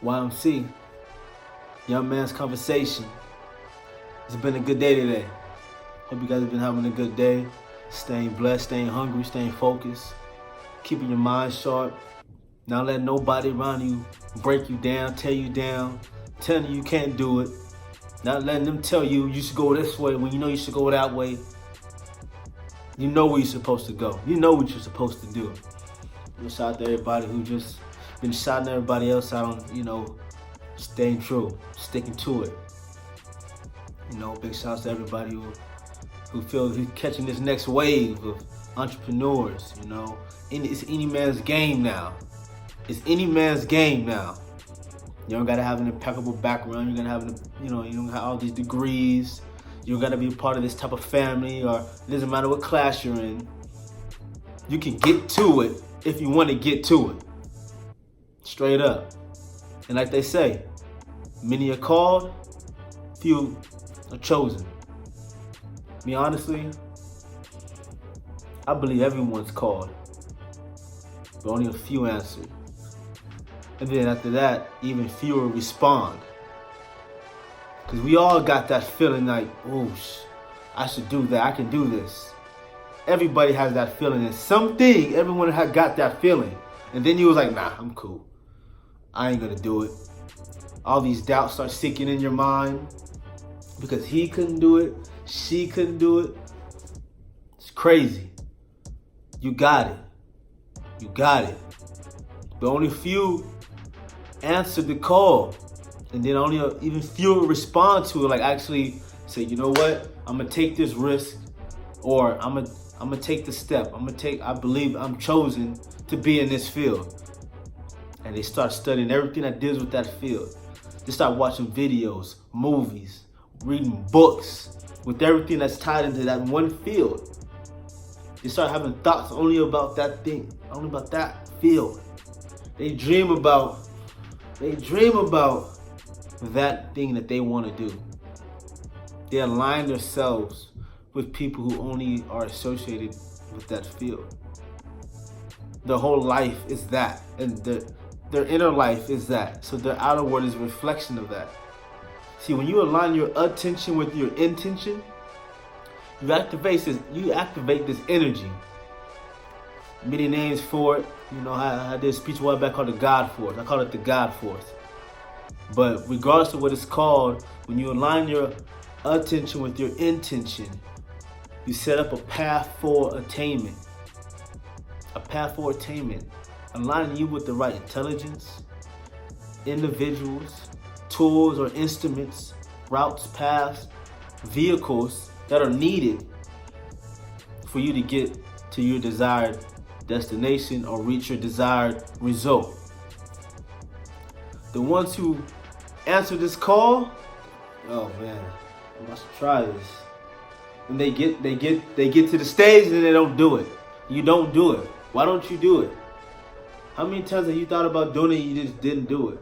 YMC, Young Man's Conversation. It's been a good day today. Hope you guys have been having a good day. Staying blessed, staying hungry, staying focused. Keeping your mind sharp. Not letting nobody around you break you down, tear you down, telling you can't do it. Not letting them tell you you should go this way when you know you should go that way. You know where you're supposed to go. You know what you're supposed to do. Shout out to everybody who just been shouting everybody else out on, staying true, sticking to it. Big shouts to everybody who feels he's catching this next wave of entrepreneurs. It's any man's game now. It's any man's game now. You don't gotta have an impeccable background. You're gonna have, you don't have all these degrees. You don't gotta be a part of this type of family, or it doesn't matter what class you're in. You can get to it if you want to get to it. Straight up. And like they say, many are called, few are chosen. Me honestly, I believe everyone's called, but only a few answer. And then after that, even fewer respond. Because we all got that feeling like, I should do that, I can do this. Everybody has that feeling, and something, everyone had got that feeling. And then you was like, nah, I'm cool. I ain't gonna do it. All these doubts start sinking in your mind because he couldn't do it, she couldn't do it. It's crazy. You got it. You got it. But only few answered the call. And then only even fewer respond to it. Like actually say, you know what? I'm gonna take this risk, or I'm gonna take the step. I believe I'm chosen to be in this field. And they start studying everything that deals with that field. They start watching videos, movies, reading books with everything that's tied into that one field. They start having thoughts only about that thing, only about that field. They dream about that thing that they want to do. They align themselves with people who only are associated with that field. Their whole life is that, and their inner life is that. So their outer world is a reflection of that. See, when you align your attention with your intention, you activate this energy. Many names for it. I did a speech a while back called the God Force. I call it the God Force. But regardless of what it's called, when you align your attention with your intention, you set up a path for attainment. A path for attainment. Aligning you with the right intelligence, individuals, tools or instruments, routes, paths, vehicles that are needed for you to get to your desired destination or reach your desired result. The ones who answer this call, oh man, I must try this. And they get to the stage and they don't do it. You don't do it. Why don't you do it? How many times have you thought about doing it and you just didn't do it?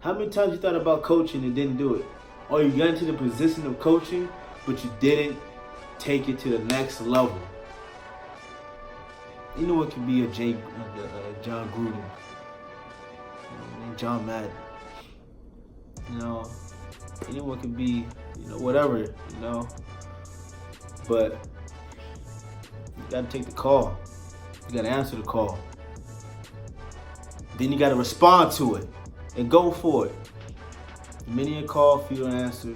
How many times you thought about coaching and didn't do it? Or you got into the position of coaching, but you didn't take it to the next level? You know what could be a John Gruden, John Madden. Anyone can be, whatever, But you gotta take the call. You gotta answer the call. Then you gotta respond to it and go for it. Many are called, few answer.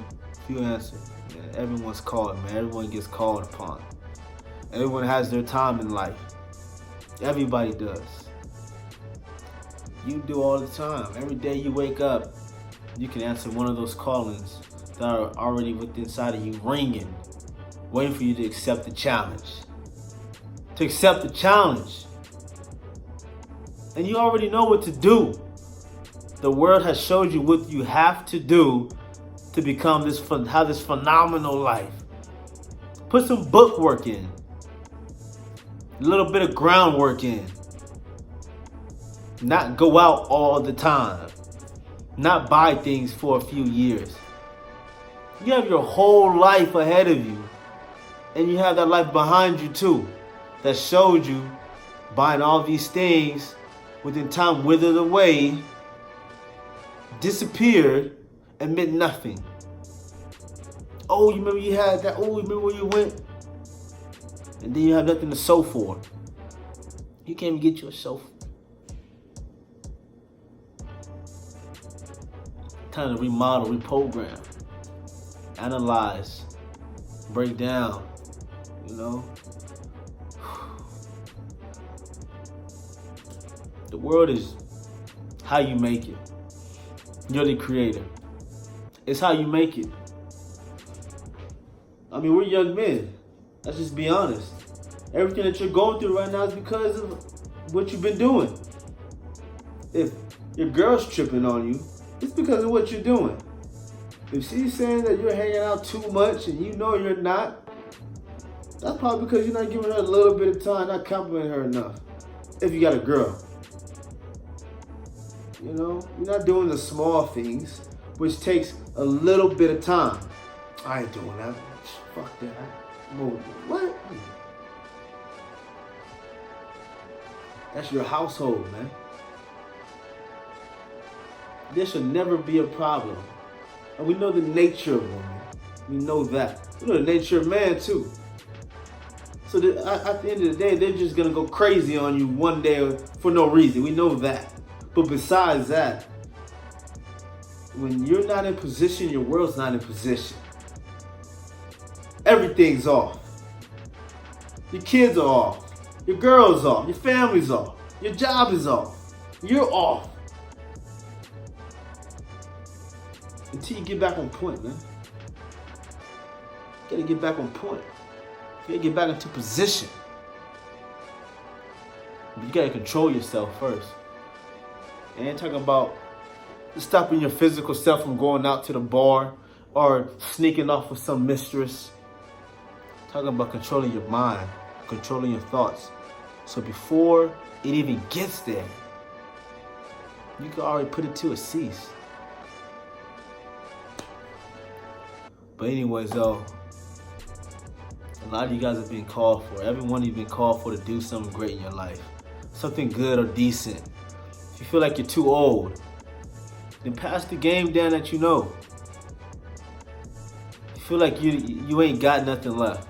Man, everyone's called, man. Everyone gets called upon. Everyone has their time in life. Everybody does. You do all the time. Every day you wake up, you can answer one of those callings that are already within inside of you, ringing, waiting for you to accept the challenge. To accept the challenge. And you already know what to do. The world has showed you what you have to do to become have this phenomenal life. Put some book work in. A little bit of groundwork in. Not go out all the time. Not buy things for a few years. You have your whole life ahead of you. And you have that life behind you too. That showed you buying all these things within time withered away disappeared and meant nothing. Oh, you remember you had that? Oh, you remember where you went? And then you have nothing to sew for. You can't even get you a sofa. Time to remodel, reprogram, analyze, break down, you know? The world is how you make it. You're the creator. It's how you make it. I mean, we're young men. Let's just be honest. Everything that you're going through right now is because of what you've been doing. If your girl's tripping on you, it's because of what you're doing. If she's saying that you're hanging out too much and you know you're not, that's probably because you're not giving her a little bit of time, not complimenting her enough. If you got a girl. You know, you're not doing the small things, which takes a little bit of time. I ain't doing that. Fuck that. What? That's your household, man. There should never be a problem. And we know the nature of women. We know that. We know the nature of man too. So at the end of the day, they're just gonna go crazy on you one day for no reason. We know that. But besides that, when you're not in position, your world's not in position. Everything's off. Your kids are off. Your girl's off. Your family's off. Your job is off. You're off. Until you get back on point, man. You gotta get back on point. You gotta get back into position. But you gotta control yourself first. And ain't talking about stopping your physical self from going out to the bar or sneaking off with some mistress. Talking about controlling your mind, controlling your thoughts. So before it even gets there, you can already put it to a cease. But anyways, though, a lot of you guys have been called for. Every one of you have been called for to do something great in your life. Something good or decent. If you feel like you're too old, then pass the game down that you know. If you feel like you ain't got nothing left,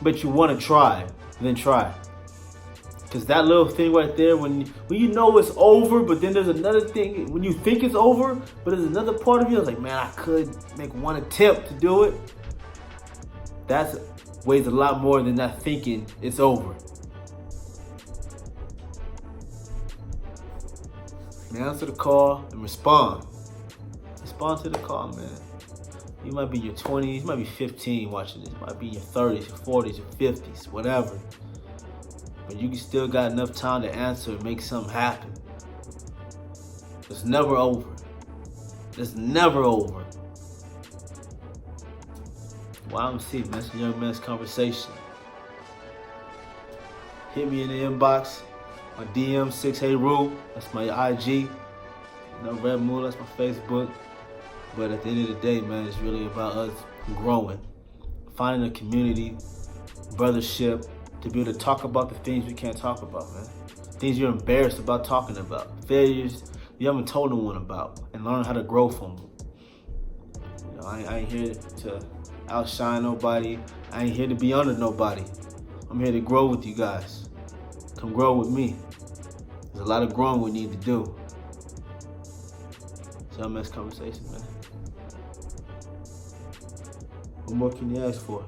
but you want to try, then try. Because that little thing right there, when you know it's over, but then there's another thing, when you think it's over, but there's another part of you that's like, man, I could make one attempt to do it. That weighs a lot more than that thinking it's over. Man, answer the call and respond. Respond to the call, man. You might be in your 20s, you might be 15 watching this. You might be in your 30s, your 40s, your 50s, whatever. But you still got enough time to answer and make something happen. It's never over. It's never over. YMC, man, it's Young Man's Conversation. Hit me in the inbox. My DM, 6HeyRu. That's my IG. You know, Red Moon, that's my Facebook. But at the end of the day, man, it's really about us growing. Finding a community, brothership, to be able to talk about the things we can't talk about, man. Things you're embarrassed about talking about. Failures you haven't told no one about. And learn how to grow from them. You know, I ain't here to outshine nobody. I ain't here to be under nobody. I'm here to grow with you guys. Come grow with me. There's a lot of growing we need to do. So Young Man's Conversation, man. What more can you ask for?